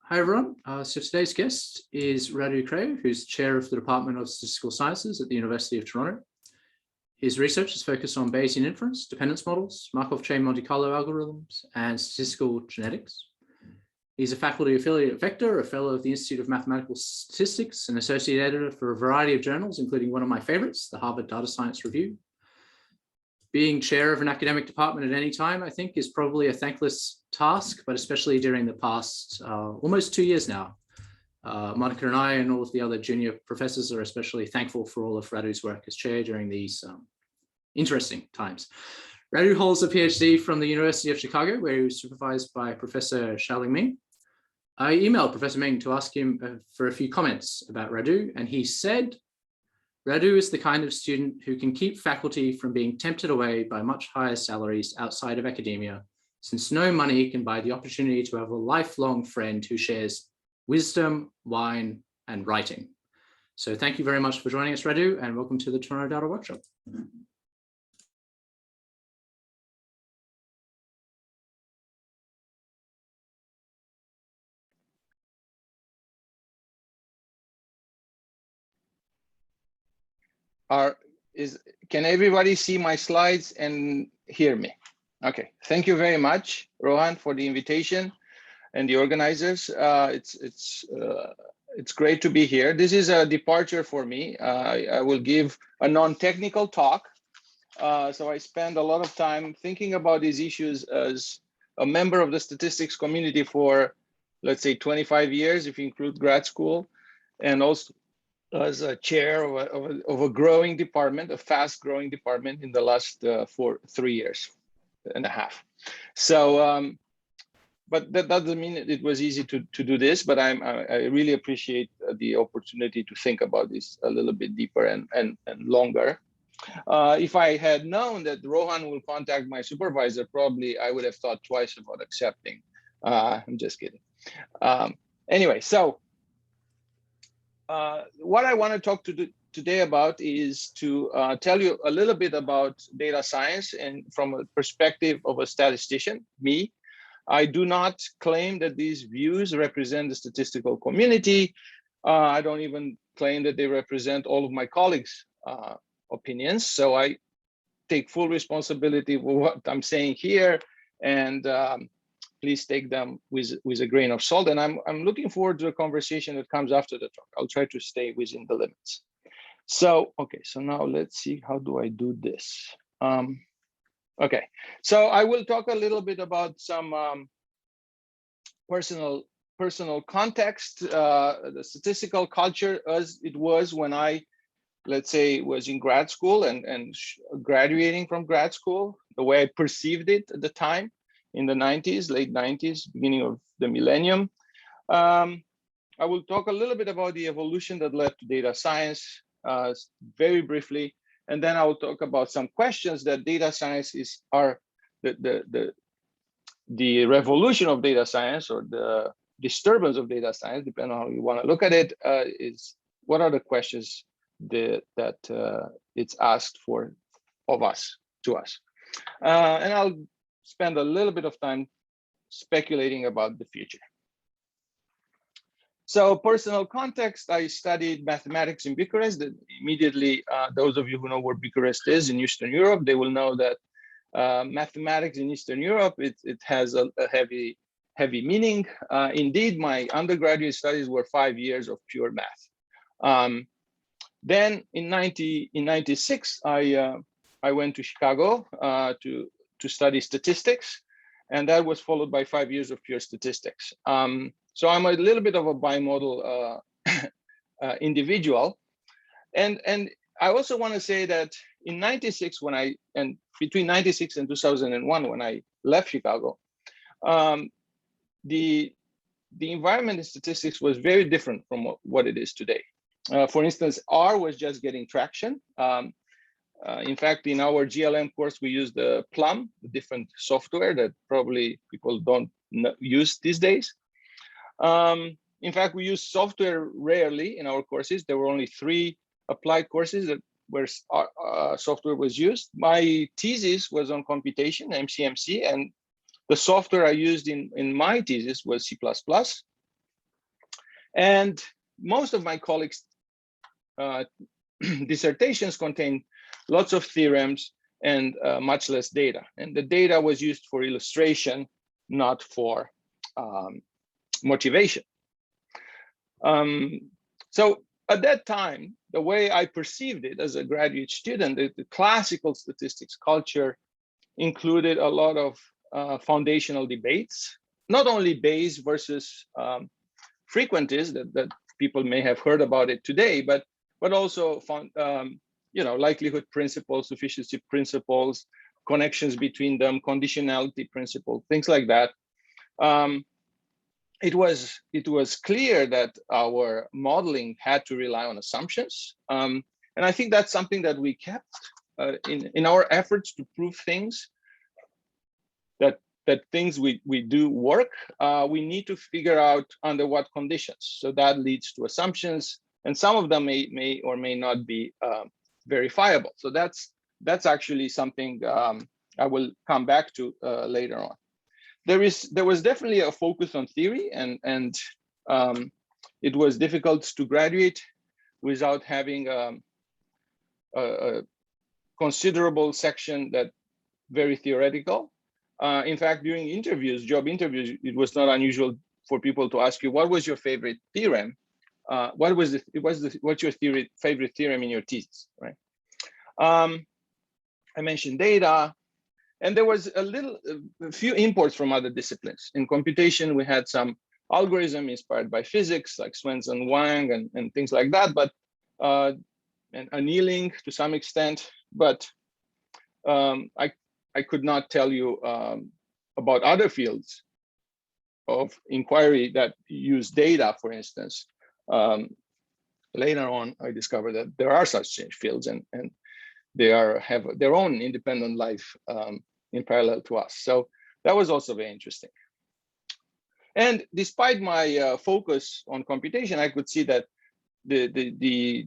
Hi everyone. So today's guest is Radu Craiu, who's chair of the Department of Statistical Sciences at the University of Toronto. His research is focused on Bayesian inference, dependence models, Markov chain Monte Carlo algorithms, and statistical genetics. He's a faculty affiliate at Vector, a fellow of the Institute of Mathematical Statistics, and associate editor for a variety of journals, including one of my favorites, the Harvard Data Science Review. Being chair of an academic department at any time, I think, is probably a thankless task, but especially during the past almost 2 years now. Monica and I and all of the other junior professors are especially thankful for all of Radu's work as chair during these interesting times. Radu holds a PhD from the University of Chicago, where he was supervised by Professor Xiaoling Ming. I emailed Professor Ming to ask him for a few comments about Radu, and he said, Radu is the kind of student who can keep faculty from being tempted away by much higher salaries outside of academia, since no money can buy the opportunity to have a lifelong friend who shares wisdom, wine, and writing. So thank you very much for joining us, Radu, and welcome to the Toronto Data Workshop. Can everybody see my slides and hear me? Okay, thank you very much, Rohan, for the invitation and the organizers. It's great to be here. This is a departure for me. I will give a non-technical talk. So I spend a lot of time thinking about these issues as a member of the statistics community for, let's say, 25 years, if you include grad school, and also as a chair of a growing department, a fast growing department in the last 3 years and a half. So, but that doesn't mean it was easy to do this, but I really appreciate the opportunity to think about this a little bit deeper and longer. If I had known that Rohan will contact my supervisor, probably I would have thought twice about accepting. I'm just kidding. Anyway, so what I want to talk today about is to tell you a little bit about data science and from a perspective of a statistician, me. I do not claim that these views represent the statistical community. I don't even claim that they represent all of my colleagues' opinions. So I take full responsibility for what I'm saying here, and please take them with a grain of salt. And I'm looking forward to a conversation that comes after the talk. I'll try to stay within the limits. So, okay, so now let's see, how do I do this? Okay, so I will talk a little bit about some personal context, the statistical culture as it was when I, let's say, was in grad school and graduating from grad school, the way I perceived it at the time in the 90s, late 90s, beginning of the millennium. I will talk a little bit about the evolution that led to data science, very briefly, and then I will talk about some questions that data science are the revolution of data science, or the disturbance of data science, depending on how you want to look at it, is what are the questions that it's asked of us, to us. And I'll spend a little bit of time speculating about the future. So personal context, I studied mathematics in Bucharest. Immediately, those of you who know where Bucharest is in Eastern Europe, they will know that mathematics in Eastern Europe, it has a heavy meaning. Indeed, my undergraduate studies were 5 years of pure math. Then in 96, I went to Chicago to study statistics, and that was followed by 5 years of pure statistics. So I'm a little bit of a bimodal individual, and I also want to say that in 96, between 96 and 2001, when I left Chicago, the environment in statistics was very different from what it is today. For instance, R was just getting traction. In fact, in our GLM course, we use the Plum, the different software that probably people don't use these days. In fact, we use software rarely in our courses. There were only 3 applied courses where software was used. My thesis was on computation, MCMC, and the software I used in my thesis was C++. And most of my colleagues' dissertations contain lots of theorems and much less data. And the data was used for illustration, not for motivation. So at that time, the way I perceived it as a graduate student, the classical statistics culture included a lot of foundational debates, not only Bayes versus frequentists that people may have heard about it today, but also likelihood principles, sufficiency principles, connections between them, conditionality principle, things like that. It was clear that our modeling had to rely on assumptions, and I think that's something that we kept in our efforts to prove things, that things we do work. We need to figure out under what conditions. So that leads to assumptions, and some of them may or may not be verifiable. So that's actually something I will come back to later on. There was definitely a focus on theory, and it was difficult to graduate without having a considerable section that very theoretical. In fact, during interviews, job interviews, it was not unusual for people to ask you, what was your favorite theorem? What's your favorite theorem in your thesis, right? I mentioned data. And there was a few imports from other disciplines. In computation, we had some algorithm inspired by physics, like Swenson Wang and things like that, but and annealing to some extent. But I could not tell you about other fields of inquiry that use data, for instance. Later on, I discovered that there are such fields, and they have their own independent life in parallel to us. So that was also very interesting. And despite my focus on computation, I could see that the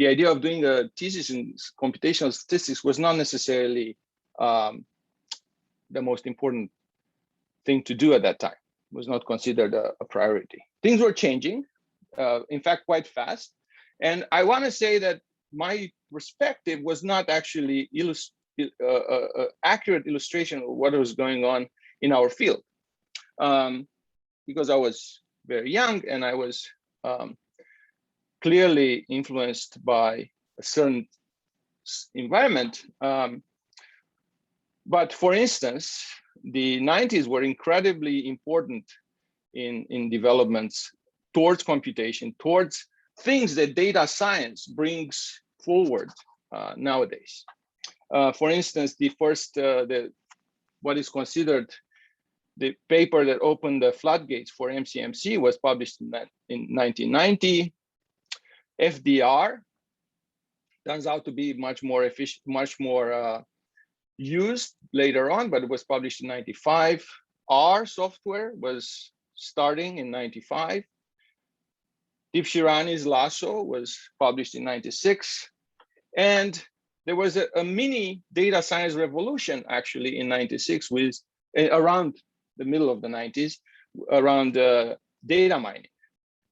idea of doing a thesis in computational statistics was not necessarily the most important thing to do at that time. It was not considered a priority. Things were changing, in fact, quite fast. And I want to say that my perspective was not actually accurate illustration of what was going on in our field, because I was very young and I was clearly influenced by a certain environment. But for instance, the 90s were incredibly important in developments towards computation, towards things that data science brings forward nowadays. For instance, the first, what is considered the paper that opened the floodgates for MCMC was published in 1990. FDR turns out to be much more efficient, much more used later on, but it was published in 95. R software was starting in 95. Dipshirani's Lasso was published in 96. And there was a mini data science revolution actually in 96 with around the middle of the 90s around data mining,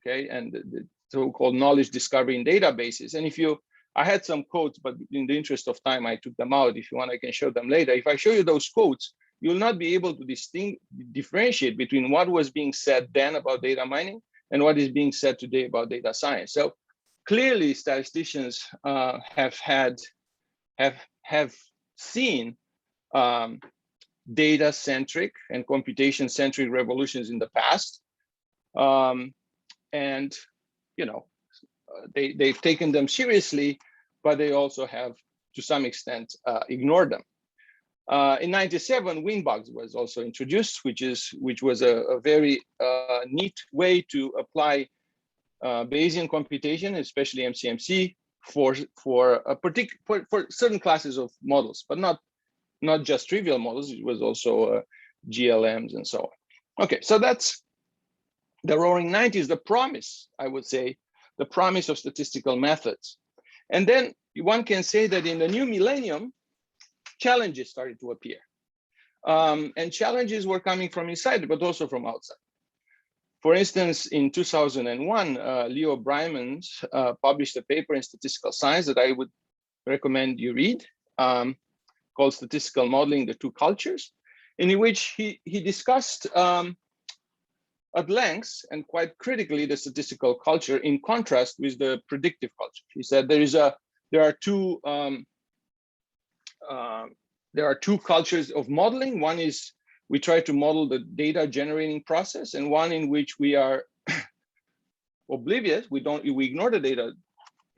okay, and the so-called knowledge discovery in databases. And I had some quotes, but in the interest of time, I took them out. If you want, I can show them later. If I show you those quotes, you'll not be able to differentiate between what was being said then about data mining and what is being said today about data science. So clearly, statisticians have seen data-centric and computation-centric revolutions in the past, and they've taken them seriously, but they also have, to some extent, ignored them. In '97, Winbugs was also introduced, which was a very neat way to apply Bayesian computation, especially MCMC, for certain classes of models, but not just trivial models. It was also GLMs and so on. Okay, so that's the Roaring '90s, the promise, I would say, the promise of statistical methods. And then one can say that in the new millennium, challenges started to appear. And challenges were coming from inside, but also from outside. For instance, in 2001, Leo Breiman published a paper in Statistical Science that I would recommend you read, called Statistical Modeling, the Two Cultures, in which he discussed at length and quite critically the statistical culture in contrast with the predictive culture. He said there are two cultures of modeling. One is we try to model the data generating process, and one in which we are oblivious. We ignore the data,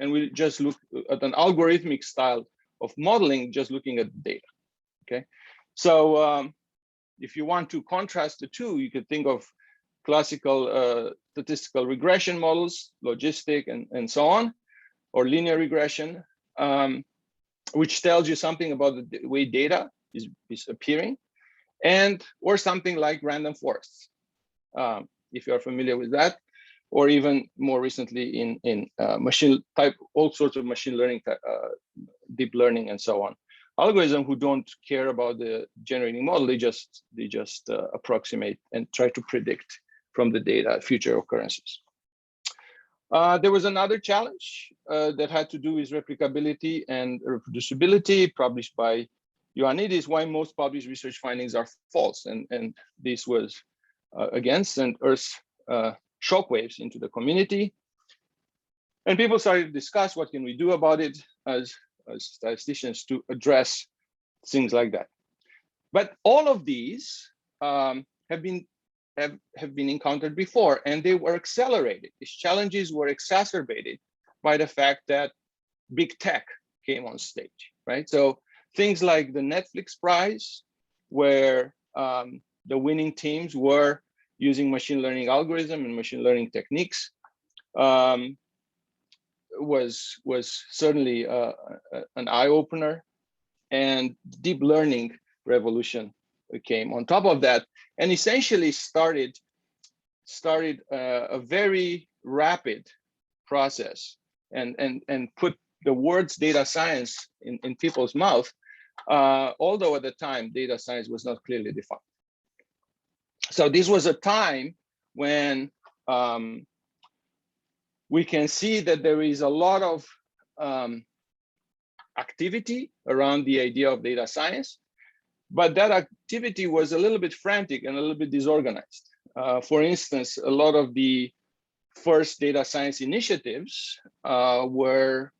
and we just look at an algorithmic style of modeling, just looking at the data. Okay, so if you want to contrast the two, you could think of classical statistical regression models, logistic, and so on, or linear regression, which tells you something about the way data is appearing, or something like random forests, if you are familiar with that, or even more recently in all sorts of machine learning, deep learning, and so on. Algorithms who don't care about the generating model, they just approximate and try to predict from the data future occurrences. There was another challenge that had to do with replicability and reproducibility, published by Ioannidis, why most published research findings are false. And this was, again, sent earth shockwaves into the community. And people started to discuss what can we do about it as statisticians to address things like that. But all of these have been encountered before, and they were accelerated. These challenges were exacerbated by the fact that big tech came on stage, right? So things like the Netflix prize, where the winning teams were using machine learning algorithm and machine learning techniques, was certainly an eye-opener, and deep learning revolution came on top of that, and essentially started a very rapid process and put the words data science in people's mouth, although at the time data science was not clearly defined. So this was a time when we can see that there is a lot of activity around the idea of data science, but that activity was a little bit frantic and a little bit disorganized. For instance, a lot of the first data science initiatives were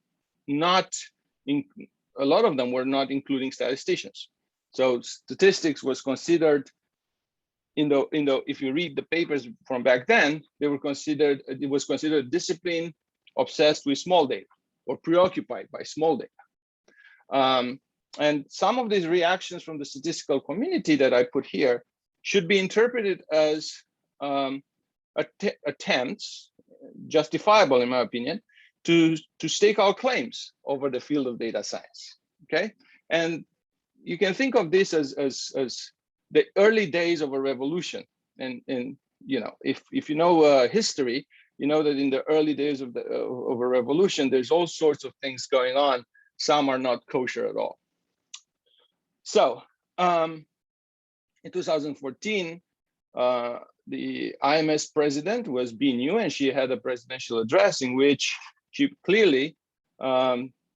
not, a lot of them were not including statisticians. So statistics was considered, if you read the papers from back then, it was considered a discipline obsessed with small data or preoccupied by small data. And some of these reactions from the statistical community that I put here should be interpreted as attempts, justifiable in my opinion, to stake out claims over the field of data science. Okay, and you can think of this as the early days of a revolution. And you know, if you know history, you know that in the early days of a revolution, there's all sorts of things going on. Some are not kosher at all. So in 2014, the IMS president was BNU, and she had a presidential address in which she clearly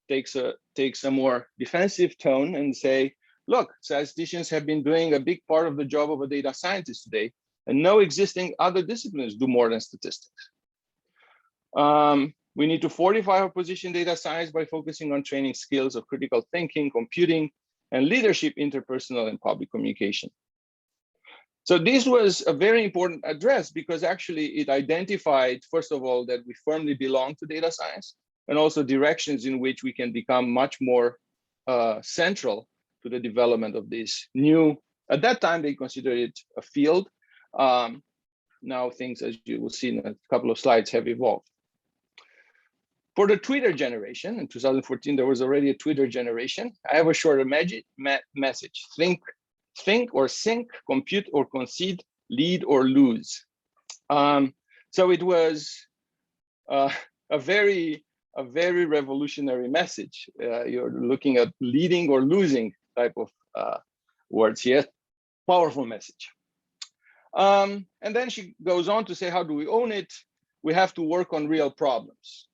takes a more defensive tone and say, look, statisticians have been doing a big part of the job of a data scientist today, and no existing other disciplines do more than statistics. We need to fortify our position in data science by focusing on training skills of critical thinking, computing, and leadership, interpersonal, and public communication. So this was a very important address because actually it identified, first of all, that we firmly belong to data science, and also directions in which we can become much more central to the development of this new, at that time they considered it a field. Now things, as you will see in a couple of slides, have evolved. For the Twitter generation, in 2014, there was already a Twitter generation. I have a shorter message. Think or think, compute or concede, lead or lose. So it was a very revolutionary message. You're looking at leading or losing type of words here. Powerful message. And then she goes on to say, how do we own it? We have to work on real problems.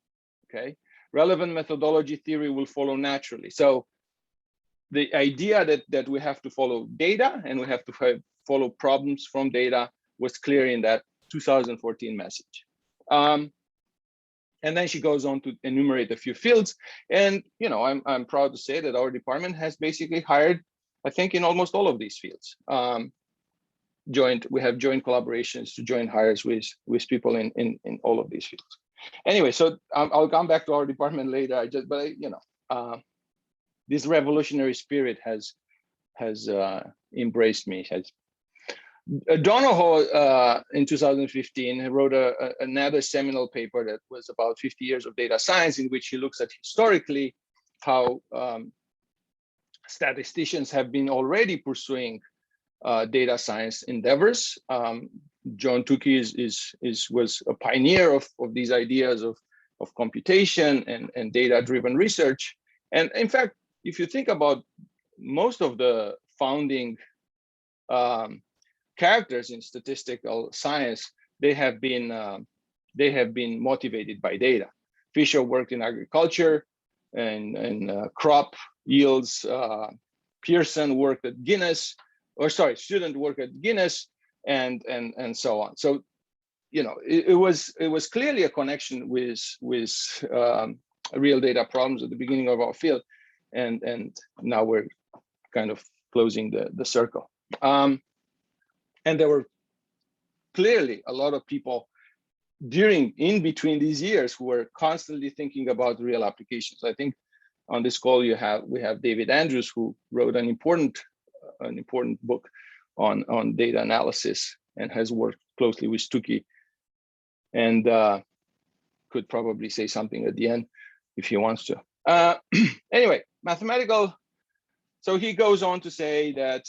Okay, relevant methodology theory will follow naturally. So the idea that we have to follow data and we have to follow problems from data was clear in that 2014 message. And then she goes on to enumerate a few fields. And I'm proud to say that our department has basically hired, I think, in almost all of these fields. We have joint collaborations to joint hires with people in all of these fields. Anyway, so I'll come back to our department later. This revolutionary spirit has embraced me. Donoho in 2015 wrote another seminal paper that was about 50 years of data science, in which he looks at historically how statisticians have been already pursuing data science endeavors. John Tukey was a pioneer of these ideas of computation and data-driven research. And in fact, if you think about most of the founding characters in statistical science, they have been motivated by data. Fisher worked in agriculture and crop yields. Pearson worked at Guinness, student worked at Guinness, and so on. So, it was clearly a connection with real data problems at the beginning of our field, and now we're kind of closing the circle. And there were clearly a lot of people in between these years who were constantly thinking about real applications. I think on this call we have David Andrews, who wrote an important book on data analysis and has worked closely with Tukey, and could probably say something at the end if he wants to. Anyway, mathematical. So he goes on to say that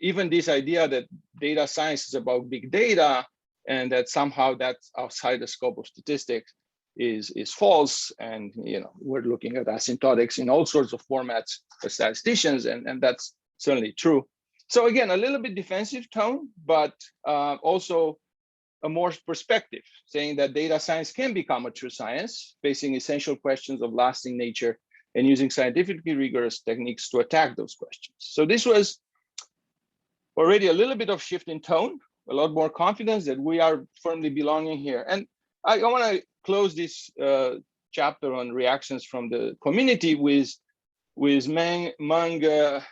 even this idea that data science is about big data and that somehow that's outside the scope of statistics is false. And we're looking at asymptotics in all sorts of formats for statisticians, and that's certainly true. So again, a little bit defensive tone, but also a more perspective, saying that data science can become a true science, facing essential questions of lasting nature and using scientifically rigorous techniques to attack those questions. So this was already a little bit of shift in tone, a lot more confidence that we are firmly belonging here. And I want to close this chapter on reactions from the community with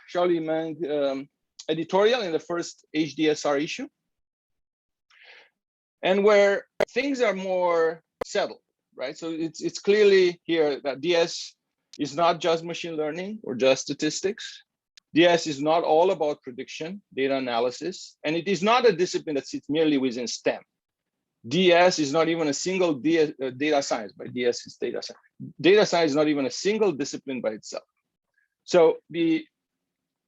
Charlie Meng editorial in the first HDSR issue, and where things are more settled, right? So it's clearly here that DS is not just machine learning or just statistics. DS is not all about prediction, data analysis, and it is not a discipline that sits merely within STEM. DS is not even a single data science, but DS is data science. Data science is not even a single discipline by itself. So the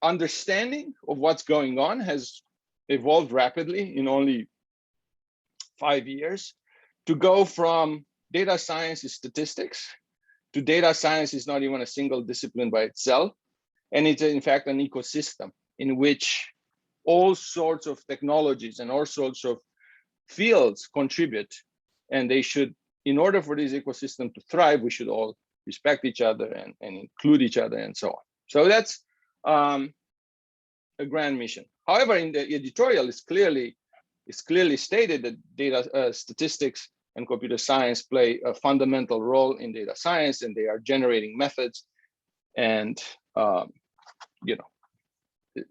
understanding of what's going on has evolved rapidly in only 5 years to go from data science is statistics to data science is not even a single discipline by itself. And it's in fact an ecosystem in which all sorts of technologies and all sorts of fields contribute. And they should, in order for this ecosystem to thrive, we should all respect each other and include each other and so on. So that's a grand mission. However, in the editorial, it's clearly stated that data statistics and computer science play a fundamental role in data science, and they are generating methods. And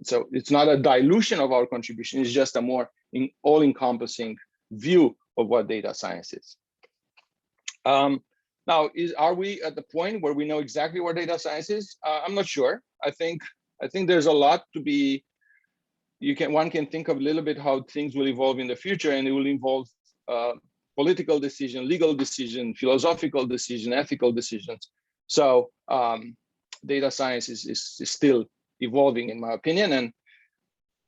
so it's not a dilution of our contribution, it's just a more all-encompassing view of what data science is. Now, are we at the point where we know exactly what data science is? I'm not sure. I think there's a lot to be, one can think of a little bit how things will evolve in the future, and it will involve political decision, legal decision, philosophical decision, ethical decisions. So data science is still evolving, in my opinion, and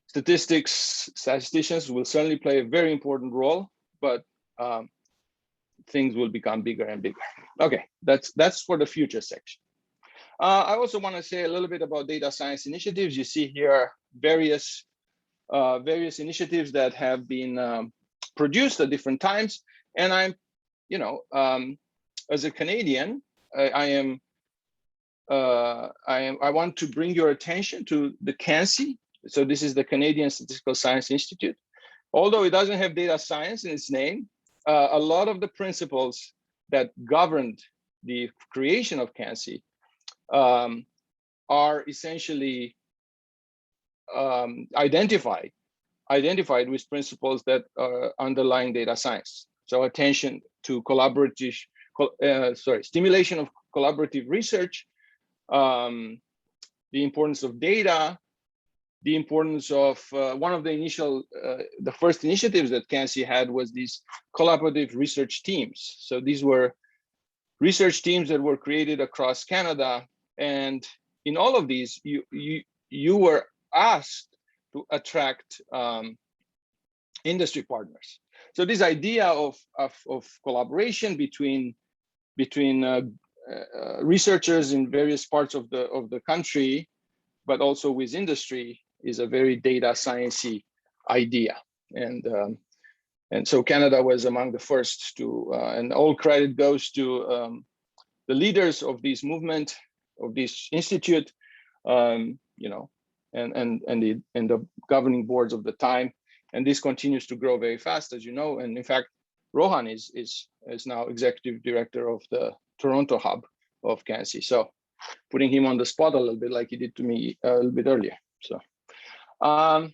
statisticians will certainly play a very important role, but things will become bigger and bigger. Okay, that's for the future section. I also want to say a little bit about data science initiatives. You see here various various initiatives that have been produced at different times. And I'm, as a Canadian, I want to bring your attention to the CANSI. So this is the Canadian Statistical Science Institute. Although it doesn't have data science in its name, a lot of the principles that governed the creation of CANSI are essentially identified with principles that are underlying data science. So attention to stimulation of collaborative research, the importance of data, the importance of one of the first initiatives that CANSI had was these collaborative research teams. So these were research teams that were created across Canada, and in all of these, you were asked to attract industry partners. So this idea of collaboration between researchers in various parts of the country, but also with industry, is a very data sciencey idea. And so Canada was among the first to, and all credit goes to the leaders of this movement, of this institute, and the governing boards of the time. And this continues to grow very fast, as you know. And in fact, Rohan is now executive director of the Toronto hub of CANSI. So putting him on the spot a little bit, like he did to me a little bit earlier. So, all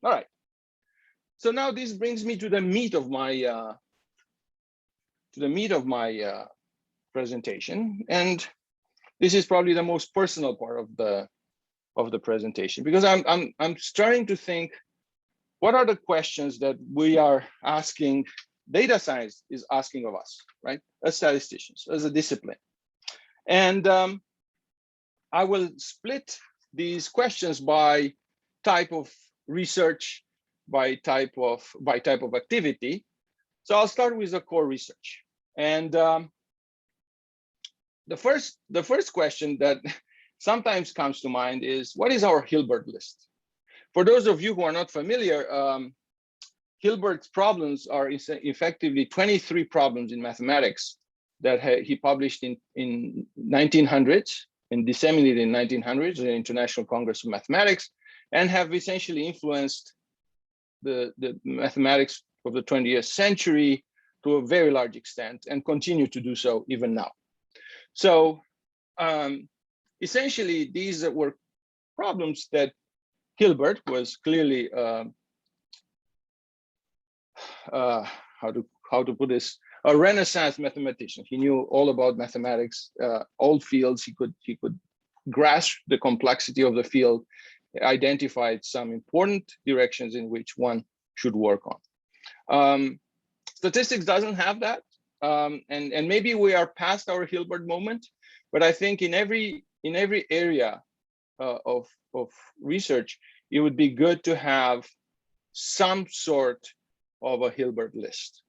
right. So now this brings me to the meat of my presentation, and this is probably the most personal part of the presentation, because I'm starting to think, what are the questions that we are asking, data science is asking of us, right? As statisticians, as a discipline. And I will split these questions by type of research, by type of activity. So I'll start with the core research. And the first question that sometimes comes to mind is, what is our Hilbert list? For those of you who are not familiar, Hilbert's problems are effectively 23 problems in mathematics that he published in 1900s and disseminated in 1900s in the International Congress of Mathematics, and have essentially influenced the mathematics of the 20th century to a very large extent, and continue to do so even now. So essentially, these were problems that Hilbert was clearly, how to put this, a Renaissance mathematician. He knew all about mathematics, all fields. He could grasp the complexity of the field, identified some important directions in which one should work on. Statistics doesn't have that, and maybe we are past our Hilbert moment, but I think in every area of research, it would be good to have some sort of a Hilbert list.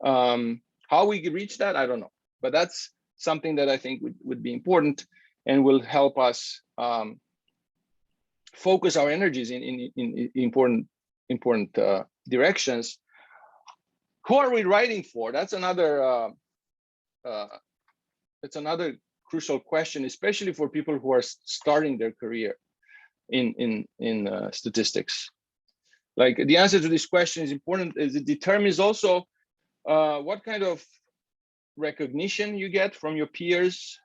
How we reach that, I don't know, but that's something that I think would be important and will help us focus our energies in important directions. Who are we writing for? That's another crucial question, especially for people who are starting their career in statistics. Like, the answer to this question is important, as it determines also what kind of recognition you get from your peers,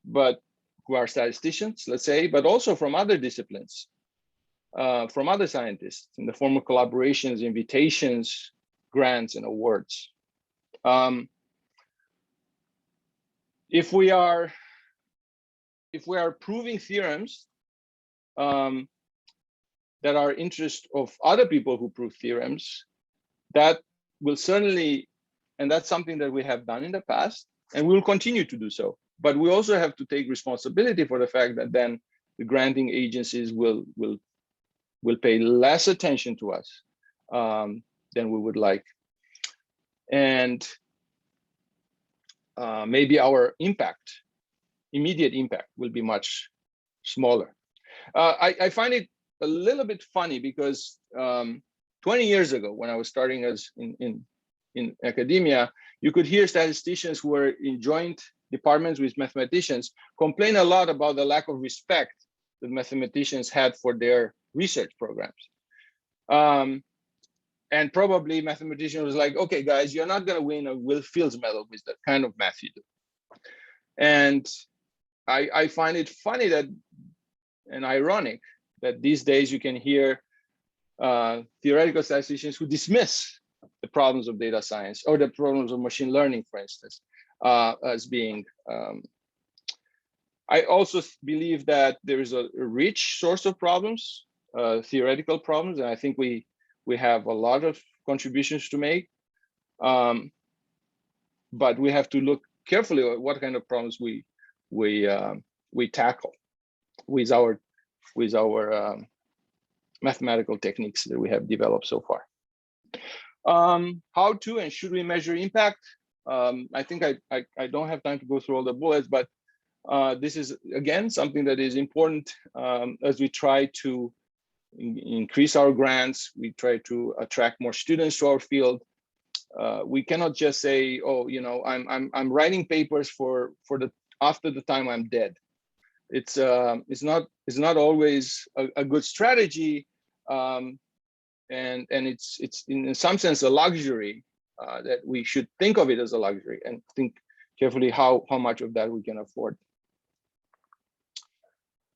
but who are statisticians, let's say, but also from other disciplines, from other scientists, in the form of collaborations, invitations, grants, and awards. If we are proving theorems that are interest of other people who prove theorems, that will certainly, and that's something that we have done in the past, and we will continue to do so. But we also have to take responsibility for the fact that then the granting agencies will pay less attention to us than we would like. And maybe our immediate impact will be much smaller. I find it a little bit funny because 20 years ago, when I was starting as in academia, you could hear statisticians who were in joint departments with mathematicians complain a lot about the lack of respect that mathematicians had for their research programs. And probably mathematician was like, okay, guys, you're not going to win a Will Fields medal with that kind of math you do. And I find it funny that, and ironic, that these days you can hear theoretical statisticians who dismiss the problems of data science or the problems of machine learning, for instance, as being. I also believe that there is a rich source of problems, theoretical problems, and I think we have a lot of contributions to make. But we have to look carefully at what kind of problems we tackle with our mathematical techniques that we have developed so far. How to and should we measure impact? I think I don't have time to go through all the bullets, but this is again something that is important as we try to increase our grants. We try to attract more students to our field. We cannot just say, oh, you know, I'm writing papers for the after the time I'm dead. It's not always a good strategy, and it's in some sense a luxury that we should think of it as a luxury and think carefully how much of that we can afford.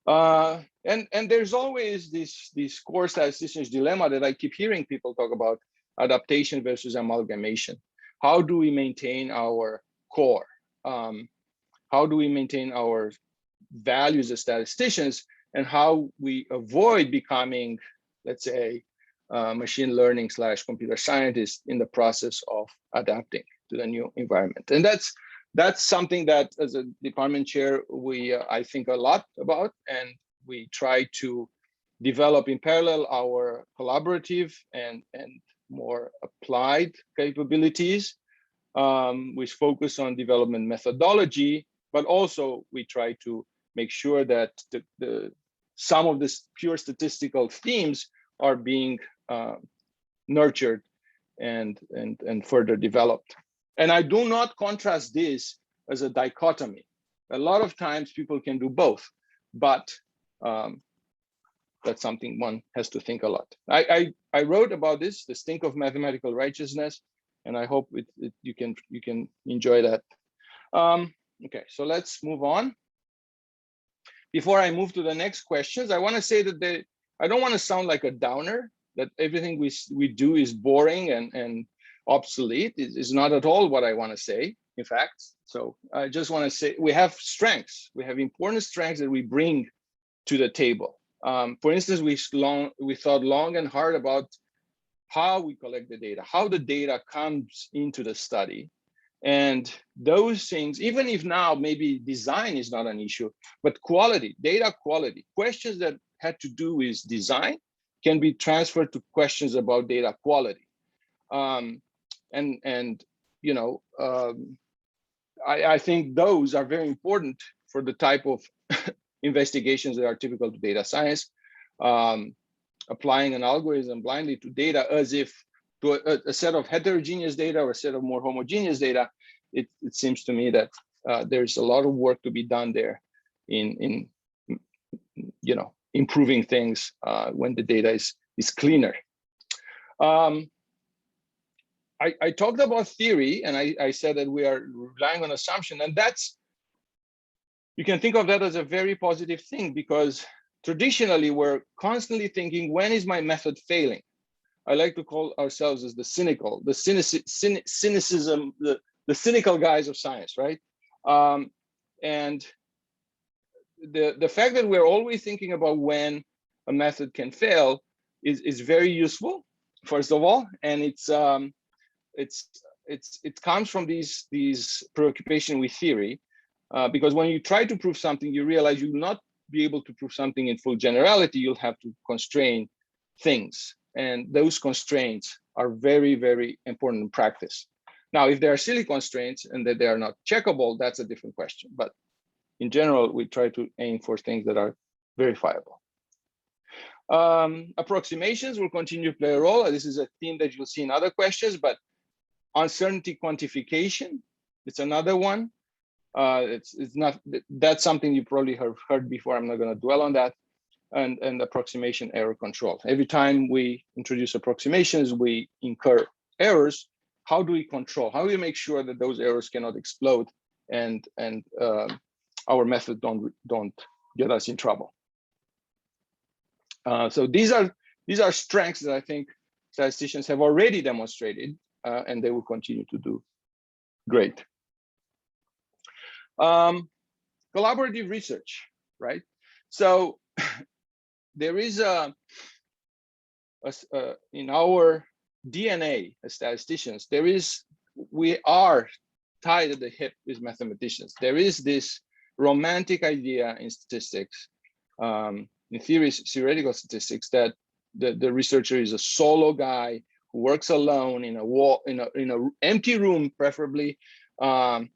And there's always this core statistician's dilemma that I keep hearing people talk about: adaptation versus amalgamation. How do we maintain our core? How do we maintain our values as statisticians, and how we avoid becoming, let's say, machine learning / computer scientists in the process of adapting to the new environment? And that's something that, as a department chair, I think a lot about, and we try to develop in parallel our collaborative and more applied capabilities, which focus on development methodology, but also we try to make sure that some of the pure statistical themes are being nurtured and further developed. And I do not contrast this as a dichotomy. A lot of times people can do both, but that's something one has to think a lot. I wrote about this, the stink of mathematical righteousness, and I hope you can enjoy that. Okay, so let's move on. Before I move to the next questions, I want to say that I don't want to sound like a downer, that everything we do is boring and obsolete. Is not at all what I want to say, in fact. So I just want to say we have strengths. We have important strengths that we bring to the table. For instance, we thought long and hard about how we collect the data, how the data comes into the study. And those things, even if now maybe design is not an issue, but quality, data quality, questions that had to do with design can be transferred to questions about data quality. And you know, I think those are very important for the type of investigations that are typical to data science. Applying an algorithm blindly to data as if to a set of heterogeneous data or a set of more homogeneous data, it seems to me that there's a lot of work to be done there in you know, improving things when the data is cleaner. I talked about theory, and I said that we are relying on assumption, and you can think of that as a very positive thing, because traditionally we're constantly thinking, when is my method failing? I like to call ourselves as the cynical, the cynicism, the cynical guys of science, right? And the fact that we're always thinking about when a method can fail is very useful, first of all, and it comes from these preoccupation with theory, because when you try to prove something, you realize you'll not be able to prove something in full generality. You'll have to constrain things, and those constraints are very, very important in practice. Now, if there are silly constraints and that they are not checkable, that's a different question. But in general, we try to aim for things that are verifiable. Approximations will continue to play a role. This is a theme that you'll see in other questions, but uncertainty quantification, it's another one. It's not, that's something you probably have heard before. I'm not going to dwell on that. And approximation error control. Every time we introduce approximations, we incur errors. How do we control? How do we make sure that those errors cannot explode and our method don't get us in trouble? So these are strengths that I think statisticians have already demonstrated, and they will continue to do great. Collaborative research, right? So there is in our DNA as statisticians, we are tied at the hip with mathematicians. There is this romantic idea in statistics, in theoretical statistics, that the researcher is a solo guy who works alone in a empty room, preferably, and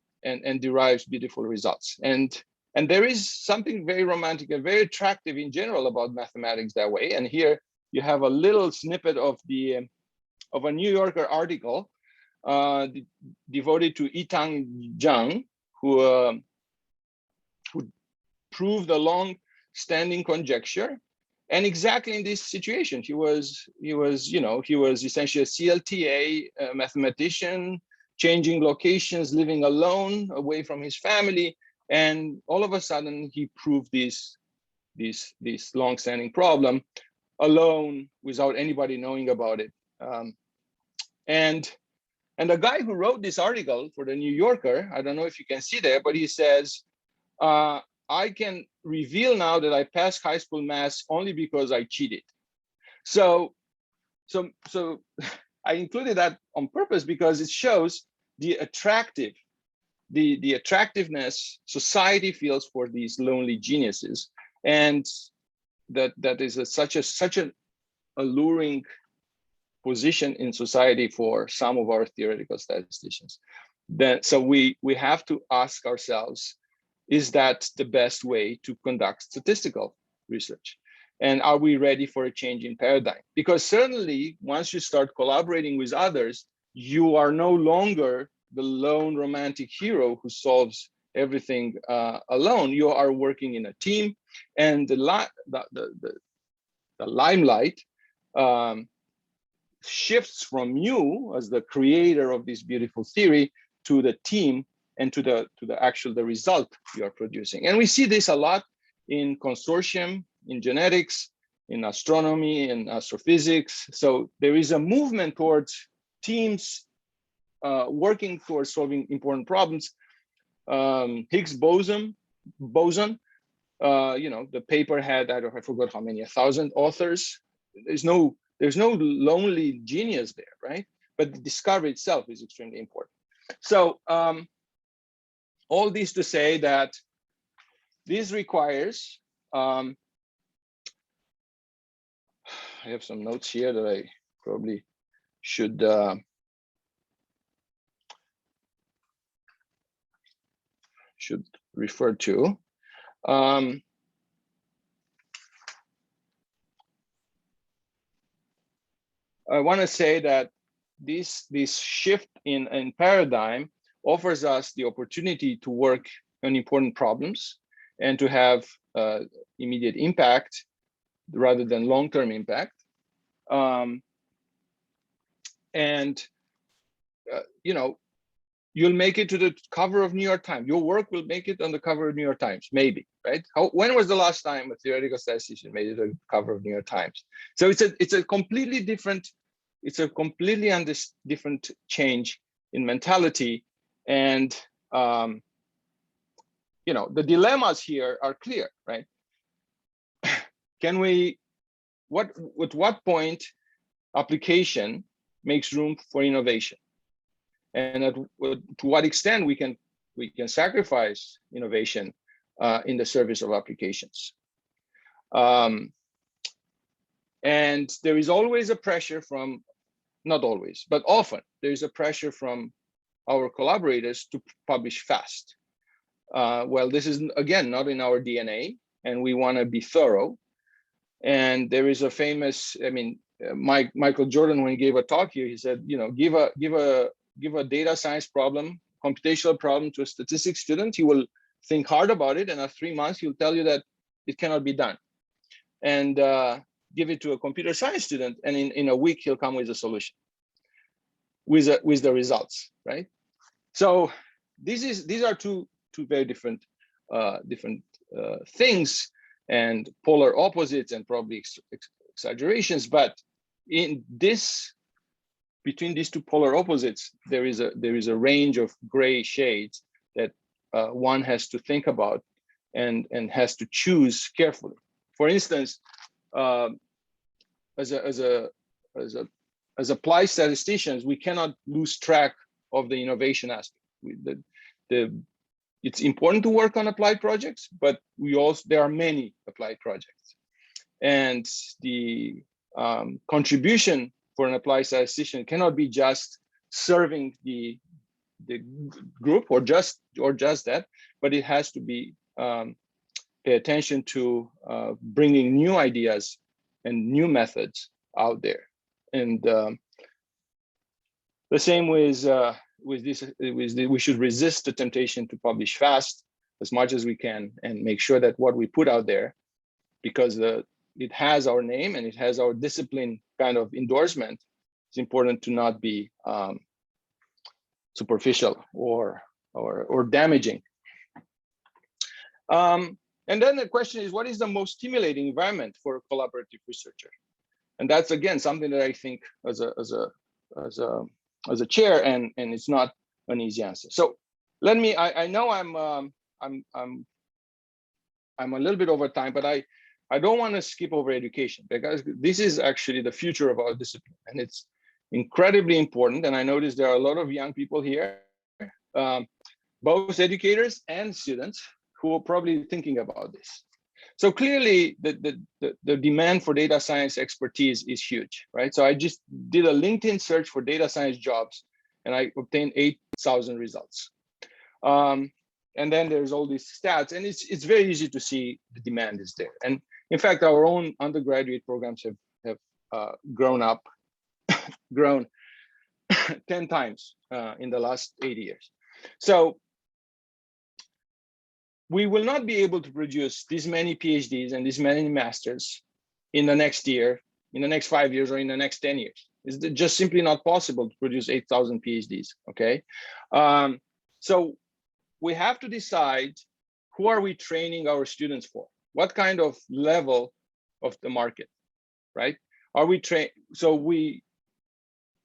derives beautiful results. And there is something very romantic and very attractive in general about mathematics that way. And here you have a little snippet of a New Yorker article devoted to Yitang Zhang, who proved a long-standing conjecture. And exactly in this situation, he was essentially a CLTA mathematician, changing locations, living alone, away from his family. And all of a sudden, he proved this long-standing problem alone, without anybody knowing about it. And the guy who wrote this article for the New Yorker, I don't know if you can see there, but he says, I can reveal now that I passed high school math only because I cheated. So I included that on purpose because it shows the attractiveness society feels for these lonely geniuses, and that is such an alluring position in society for some of our theoretical statisticians. So we have to ask ourselves, is that the best way to conduct statistical research? And are we ready for a change in paradigm? Because certainly once you start collaborating with others, you are no longer the lone romantic hero who solves everything alone. You are working in a team, and the limelight shifts from you as the creator of this beautiful theory to the team and to the result you are producing. And we see this a lot in consortium, in genetics, in astronomy, in astrophysics. So there is a movement towards teams working towards solving important problems. Higgs boson, the paper had, I forgot how many, 1,000 authors. There's no lonely genius there, right? But the discovery itself is extremely important. So all this to say that this requires, I have some notes here that I probably should refer to. I want to say that this shift in paradigm offers us the opportunity to work on important problems and to have immediate impact rather than long-term impact. You'll make it to the cover of New York Times. Your work will make it on the cover of New York Times, maybe, right? When was the last time a theoretical statistician made it to the cover of New York Times? So it's a completely different different change in mentality, and the dilemmas here are clear, right? At what point application makes room for innovation, and to what extent we can sacrifice innovation in the service of applications. And there is always a pressure from, not always, but often there is a pressure from our collaborators to publish fast. Well, this is, again, not in our DNA, and we want to be thorough. And there is a famous, I mean, Michael Jordan, when he gave a talk here, he said, you know, give a data science problem, computational problem to a statistics student, he will think hard about it, and after 3 months, he'll tell you that it cannot be done. And give it to a computer science student, and in a week, he'll come with a solution, with the results, right? So these are two very different things, and polar opposites, and probably exaggerations. But in this, between these two polar opposites, there is a range of gray shades that one has to think about and has to choose carefully. For instance, as applied statisticians, we cannot lose track of the innovation aspect. It's important to work on applied projects, but there are many applied projects, and the contribution for an applied statistician cannot be just serving the group or just that, but it has to be pay attention to bringing new ideas and new methods out there. And the same with this, we should resist the temptation to publish fast as much as we can, and make sure that what we put out there, because it has our name and it has our discipline kind of endorsement, it's important to not be superficial or damaging. And then the question is, what is the most stimulating environment for a collaborative researcher? And that's, again, something that I think as a chair, and it's not an easy answer. So let me, I know I'm a little bit over time, but I don't want to skip over education, because this is actually the future of our discipline, and it's incredibly important. And I notice there are a lot of young people here, both educators and students, who are probably thinking about this. So clearly, the demand for data science expertise is huge, right? So I just did a LinkedIn search for data science jobs, and I obtained 8,000 results. And then there's all these stats, and it's very easy to see the demand is there. And in fact, our own undergraduate programs have grown 10 times in the last 80 years. So we will not be able to produce this many PhDs and this many masters in the next year, in the next 5 years, or in the next 10 years. It's just simply not possible to produce 8,000 PhDs, okay? So we have to decide, who are we training our students for? What kind of level of the market, right? Are we trained? So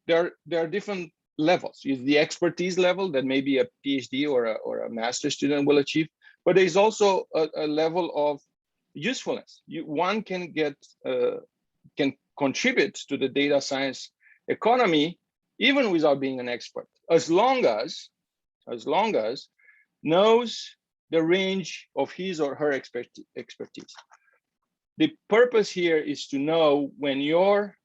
there are different levels. Is the expertise level that maybe a PhD or a master's student will achieve, but there's also a level of usefulness. One can contribute to the data science economy even without being an expert, as long as knows the range of his or her expertise. The purpose here is to know when your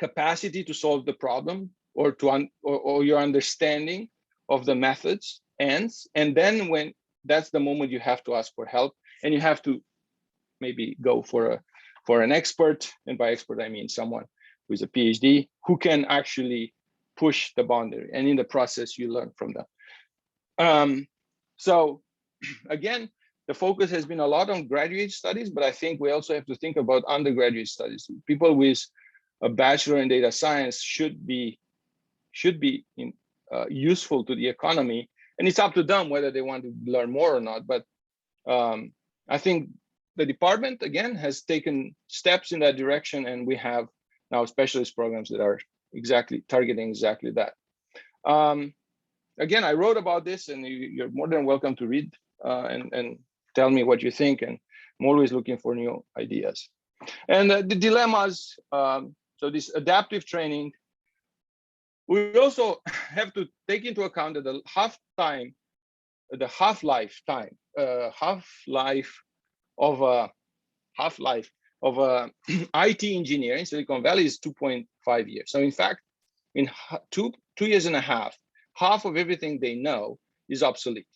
capacity to solve the problem, or your understanding of the methods ends, and then when that's the moment you have to ask for help, and you have to maybe go for an expert. And by expert, I mean someone with a PhD who can actually push the boundary, and in the process you learn from them. So again, the focus has been a lot on graduate studies, but I think we also have to think about undergraduate studies. People with a bachelor in data science should be useful to the economy, and it's up to them whether they want to learn more or not. But I think the department, again, has taken steps in that direction, and we have now specialist programs that are targeting exactly that. Again, I wrote about this, and you're more than welcome to read and tell me what you think, and I'm always looking for new ideas. And the dilemmas, so this adaptive training, we also have to take into account that the half-life of a IT engineer in Silicon Valley is 2.5 years. So in fact, in 2 years and a half, half of everything they know is obsolete.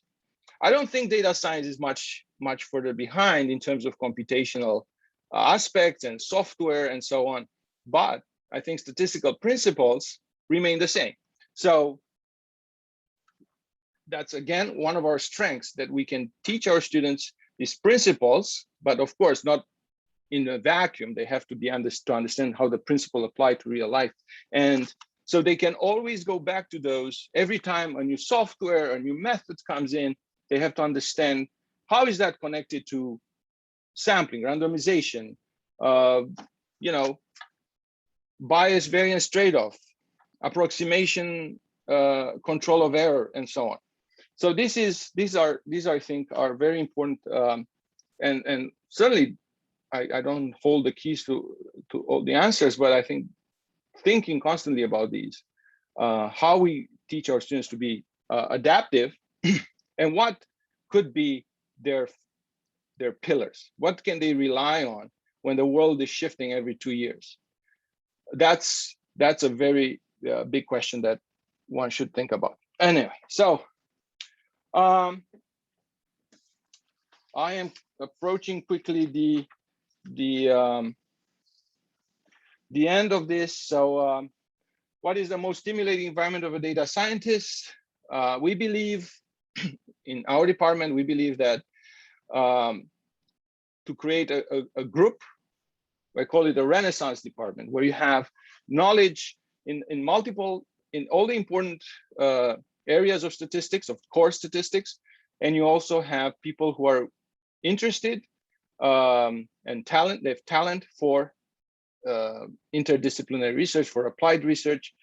I don't think data science is much further behind in terms of computational aspects and software and so on, but I think statistical principles remain the same. So that's again one of our strengths, that we can teach our students these principles, but of course not in a vacuum. They have to be to understand how the principle apply to real life. And so they can always go back to those every time a new software, a new method comes in. They have to understand how is that connected to sampling, randomization, you know, bias variance trade-off, approximation, control of error, and so on. So these I think are very important, and certainly I don't hold the keys to all the answers, but I think thinking constantly about these, how we teach our students to be adaptive, and what could be their pillars. What can they rely on when the world is shifting every 2 years? That's a very big question that one should think about. Anyway, so I am approaching quickly the end of this. So what is the most stimulating environment of a data scientist? We believe, in our department, we believe that to create a group, I call it a Renaissance department, where you have knowledge in all the important areas of statistics, of core statistics, and you also have people who are interested and talent. They have talent for interdisciplinary research, for applied research,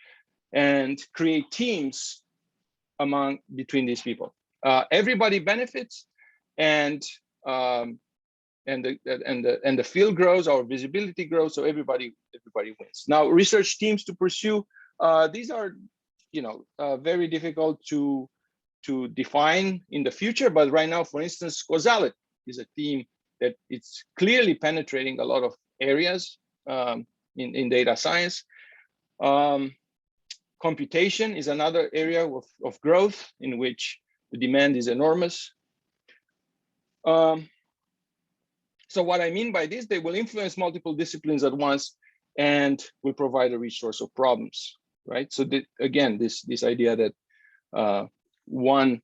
and create teams between these people. Everybody benefits, and the field grows, our visibility grows, so everybody wins. Now, research teams to pursue, these are, you know, very difficult to define in the future, but right now, for instance, causality is a theme that it's clearly penetrating a lot of areas in data science. Computation is another area of growth in which the demand is enormous. So what I mean by this, they will influence multiple disciplines at once and will provide a rich source of problems, right? So again, this idea that one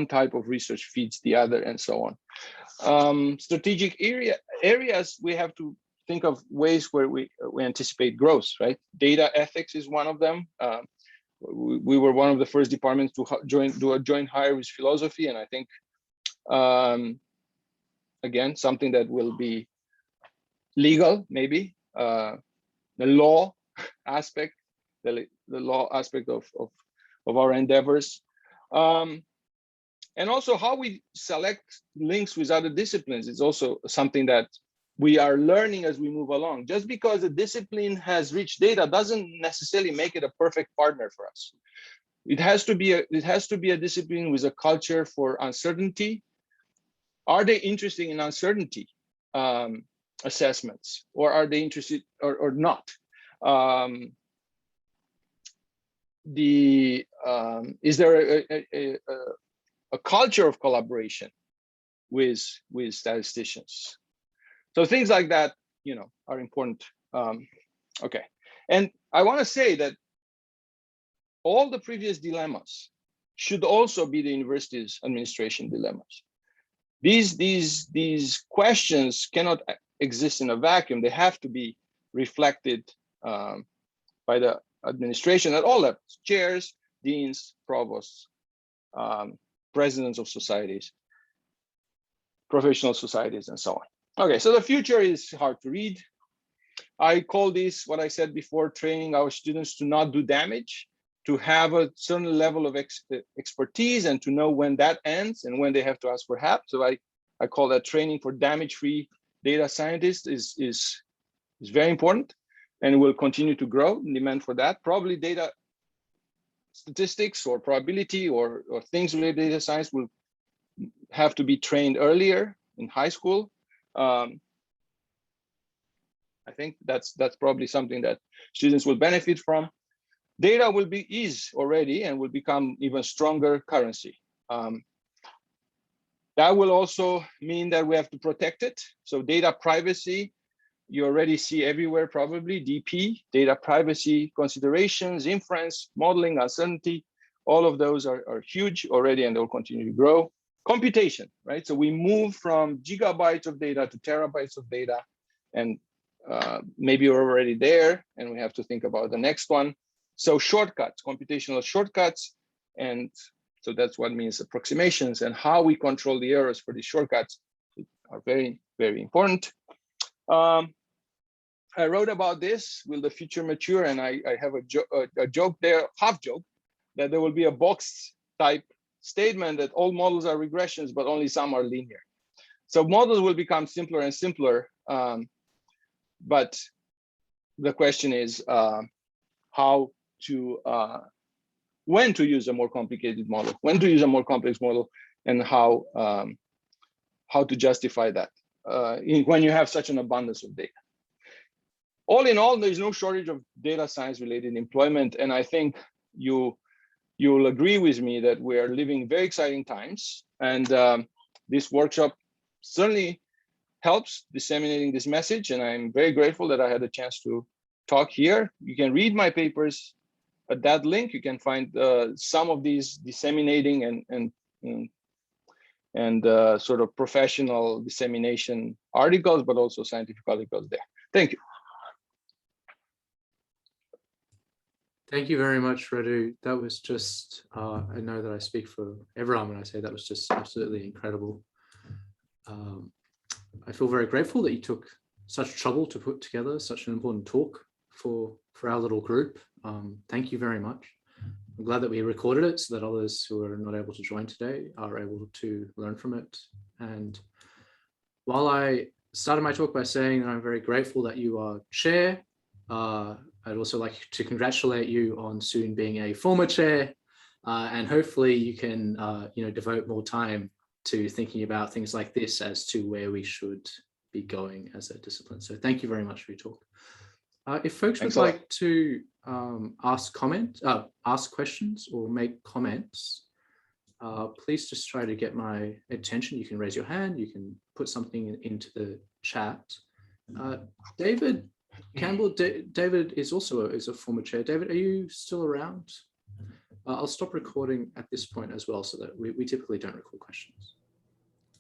type of research feeds the other, and so on. Strategic areas, we have to think of ways where we anticipate growth, right? Data ethics is one of them. We were one of the first departments to do a joint hire with philosophy, and I think again, something that will be legal, maybe the law aspect, the law aspect of our endeavors, and also how we select links with other disciplines is also something that we are learning as we move along. Just because a discipline has rich data doesn't necessarily make it a perfect partner for us. It has to be a discipline with a culture for uncertainty. Are they interested in uncertainty assessments, or are they interested or not? Is there a culture of collaboration with statisticians? So things like that, you know, are important. Okay, and I want to say that all the previous dilemmas should also be the university's administration dilemmas. These questions cannot exist in a vacuum. They have to be reflected by the administration at all levels: chairs, deans, provosts, presidents of societies, professional societies, and so on. Okay, so the future is hard to read. I call this, what I said before, training our students to not do damage, to have a certain level of expertise, and to know when that ends and when they have to ask for help. So I call that training for damage-free data scientists is very important, and will continue to grow. Demand for that. Probably data statistics or probability or things related to data science will have to be trained earlier in high school. I think that's probably something that students will benefit from. Data is already and will become even stronger currency. That will also mean that we have to protect it. So data privacy, you already see everywhere probably, DP, data privacy considerations, inference, modeling, uncertainty, all of those are huge already and they'll continue to grow. Computation, right? So we move from gigabytes of data to terabytes of data, and maybe we're already there and we have to think about the next one. So shortcuts, computational shortcuts, and so that's what means approximations, and how we control the errors for these shortcuts are very, very important. I wrote about this, will the future mature? And I have a joke there, half joke, that there will be a box type statement that all models are regressions, but only some are linear. So models will become simpler and simpler. But the question is how to, when to use a more complicated model, when to use a more complex model, and how to justify that when you have such an abundance of data. All in all, there's no shortage of data science related employment. And I think you'll agree with me that we are living very exciting times. And this workshop certainly helps disseminating this message. And I'm very grateful that I had a chance to talk here. You can read my papers at that link. You can find some of these disseminating and sort of professional dissemination articles, but also scientific articles there. Thank you. Thank you very much, Radu. That was just, I know that I speak for everyone when I say that was just absolutely incredible. I feel very grateful that you took such trouble to put together such an important talk for our little group. Thank you very much. I'm glad that we recorded it so that others who are not able to join today are able to learn from it. And while I started my talk by saying that I'm very grateful that you are chair, I'd also like to congratulate you on soon being a former chair, and hopefully you can devote more time to thinking about things like this as to where we should be going as a discipline. So thank you very much for your talk. If folks would like to ask questions or make comments, please just try to get my attention. You can raise your hand, you can put something into the chat. David Campbell, David is also a former chair. David, are you still around? I'll stop recording at this point as well, so that we typically don't record questions.